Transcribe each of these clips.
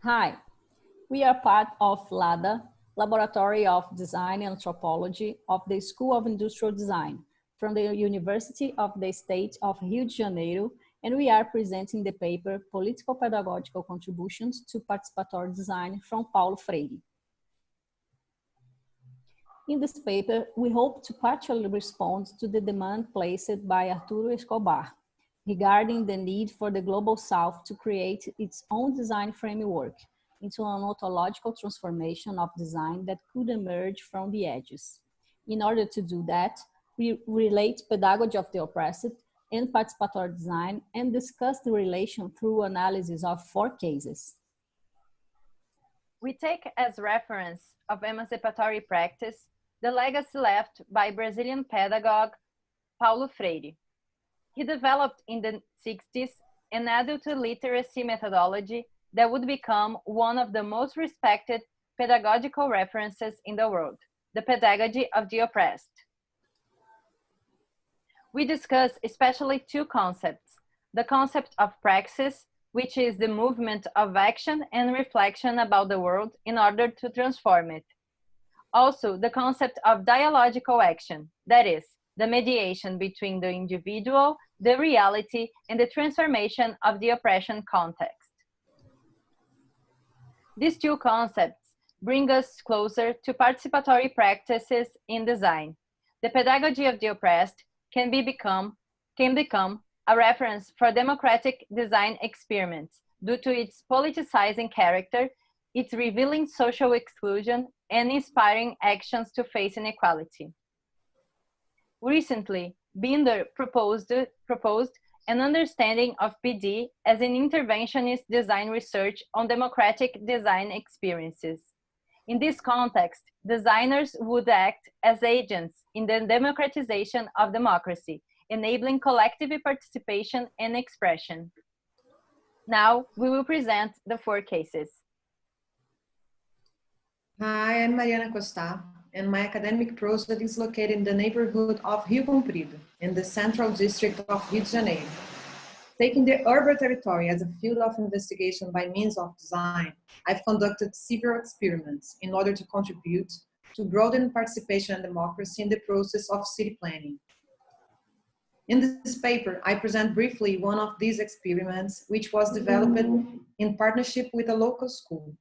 Hi, we are part of LADA, Laboratory of Design and Anthropology of the School of Industrial Design from the University of the State of Rio de Janeiro, and we are presenting the paper Political-pedagogical Contributions to Participatory Design from Paulo Freire. In this paper, we hope to partially respond to the demand placed by Arturo Escobar regarding the need for the Global South to create its own design framework into an ontological transformation of design that could emerge from the edges. In order to do that, we relate pedagogy of the oppressed and participatory design and discuss the relation through analysis of 4 cases. We take as reference of emancipatory practice the legacy left by Brazilian pedagogue Paulo Freire. He developed in the 60s an adult literacy methodology that would become one of the most respected pedagogical references in the world, the pedagogy of the oppressed. We discuss especially 2 concepts: the concept of praxis, which is the movement of action and reflection about the world in order to transform it. Also, the concept of dialogical action, that is, the mediation between the individual, the reality, and the transformation of the oppression context. These 2 concepts bring us closer to participatory practices in design. The pedagogy of the oppressed can become a reference for democratic design experiments due to its politicizing character, its revealing social exclusion, and inspiring actions to face inequality. Recently, Binder proposed an understanding of PD as an interventionist design research on democratic design experiences. In this context, designers would act as agents in the democratization of democracy, enabling collective participation and expression. Now, we will present the 4 cases. Hi, I'm Mariana Costard, and my academic project is located in the neighborhood of Rio Comprido, in the central district of Rio de Janeiro. Taking the urban territory as a field of investigation by means of design, I've conducted several experiments in order to contribute to broaden participation and democracy in the process of city planning. In this paper, I present briefly one of these experiments, which was developed in partnership with a local school.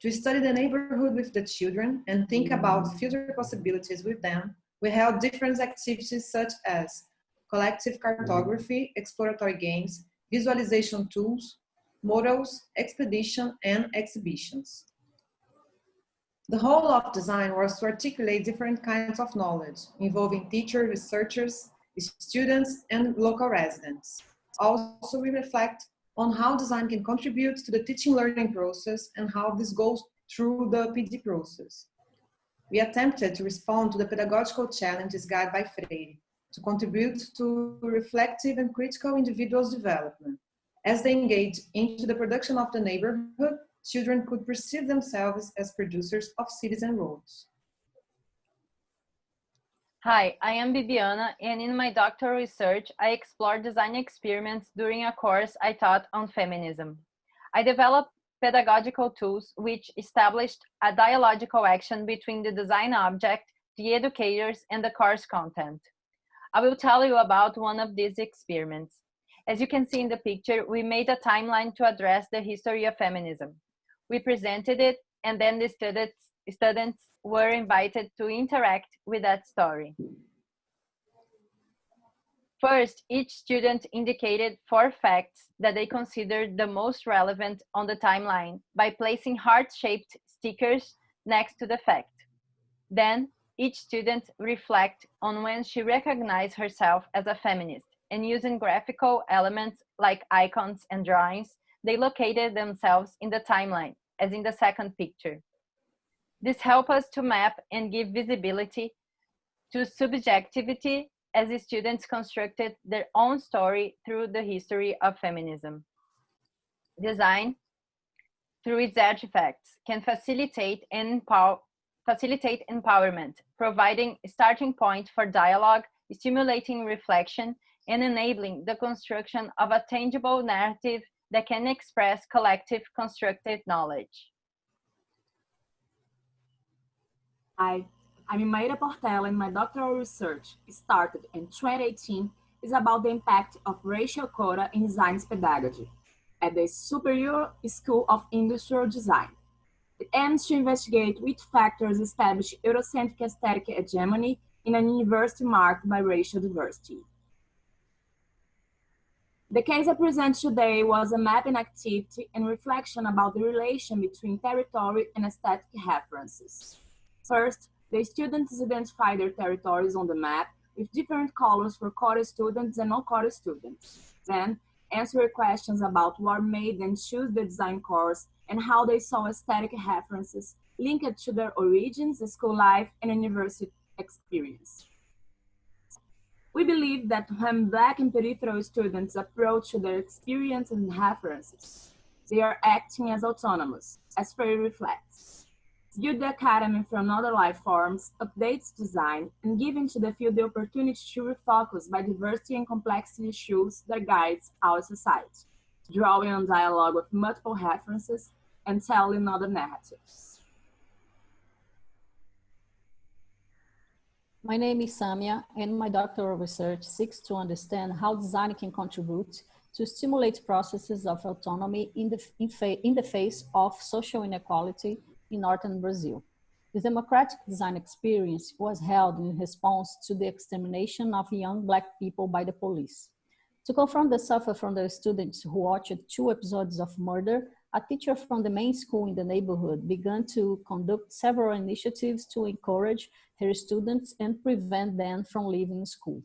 To study the neighborhood with the children and think about future possibilities with them, we held different activities such as collective cartography, exploratory games, visualization tools, models, expedition, and exhibitions. The whole of design was to articulate different kinds of knowledge, involving teachers, researchers, students, and local residents. Also, we reflect on how design can contribute to the teaching learning process and how this goes through the PD process. We attempted to respond to the pedagogical challenges guided by Freire, to contribute to reflective and critical individuals' development. As they engage into the production of the neighborhood, children could perceive themselves as producers of cities and roads. Hi, I am Bibiana, and in my doctoral research, I explored design experiments during a course I taught on feminism. I developed pedagogical tools which established a dialogical action between the design object, the educators, and the course content. I will tell you about one of these experiments. As you can see in the picture, we made a timeline to address the history of feminism. We presented it, and then the students were invited to interact with that story. First, each student indicated 4 facts that they considered the most relevant on the timeline by placing heart-shaped stickers next to the fact. Then, each student reflected on when she recognized herself as a feminist, and using graphical elements like icons and drawings, they located themselves in the timeline, as in the second picture. This helps us to map and give visibility to subjectivity as the students constructed their own story through the history of feminism. Design, through its artifacts, can facilitate empowerment, providing a starting point for dialogue, stimulating reflection, and enabling the construction of a tangible narrative that can express collective constructed knowledge. Hi, I'm Imaíra Portela, and my doctoral research, started in 2018, is about the impact of racial quota in design pedagogy at the Superior School of Industrial Design. The aim is to investigate which factors establish Eurocentric aesthetic hegemony in a university marked by racial diversity. The case I present today was a mapping activity and reflection about the relation between territory and aesthetic references. First, the students identify their territories on the map with different colors for core students and non-core students. Then, answer questions about what made them choose the design course and how they saw aesthetic references linked to their origins, school life, and university experience. We believe that when Black and peripheral students approach their experience and references, they are acting as autonomous, as Freire reflects. View the academy from other life forms, updates design, and giving to the field the opportunity to refocus by diversity and complexity issues that guides our society, drawing on dialogue with multiple references and telling other narratives. My name is Sâmia, and my doctoral research seeks to understand how design can contribute to stimulate processes of autonomy in the face of social inequality in northern Brazil. The democratic design experience was held in response to the extermination of young Black people by the police. To confront the suffer from the students who watched 2 episodes of murder, a teacher from the main school in the neighborhood began to conduct several initiatives to encourage her students and prevent them from leaving school.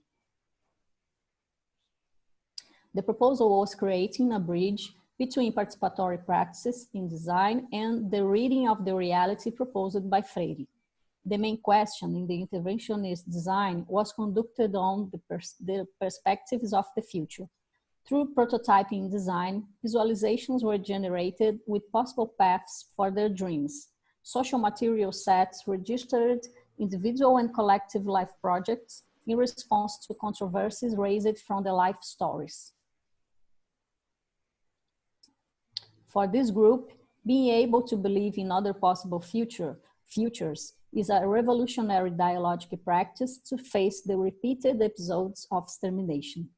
The proposal was creating a bridge between participatory practices in design and the reading of the reality proposed by Freire. The main question in the interventionist design was conducted on the perspectives of the future. Through prototyping design, visualizations were generated with possible paths for their dreams. Social material sets registered individual and collective life projects in response to controversies raised from the life stories. For this group, being able to believe in other possible futures is a revolutionary dialogic practice to face the repeated episodes of extermination.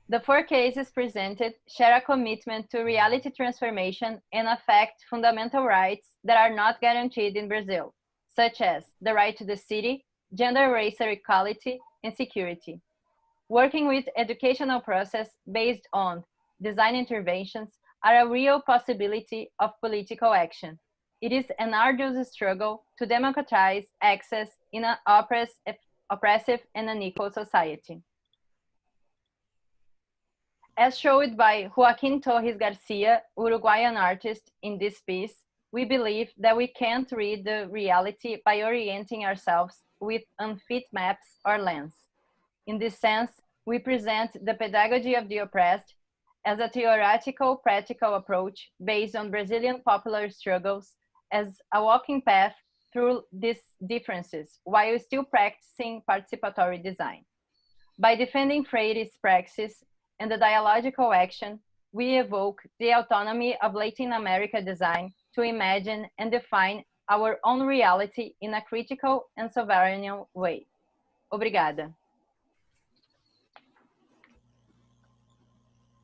The 4 cases presented share a commitment to reality transformation and affect fundamental rights that are not guaranteed in Brazil, such as the right to the city, gender-racial equality, and security. Working with educational process based on design interventions are a real possibility of political action. It is an arduous struggle to democratize access in an oppressive and unequal society. As showed by Joaquín Torres Garcia, Uruguayan artist, in this piece, we believe that we can't read the reality by orienting ourselves with unfit maps or lens. In this sense, we present the pedagogy of the oppressed as a theoretical, practical approach based on Brazilian popular struggles as a walking path through these differences while still practicing participatory design. By defending Freire's praxis and the dialogical action, we evoke the autonomy of Latin America design to imagine and define our own reality in a critical and sovereign way. Obrigada.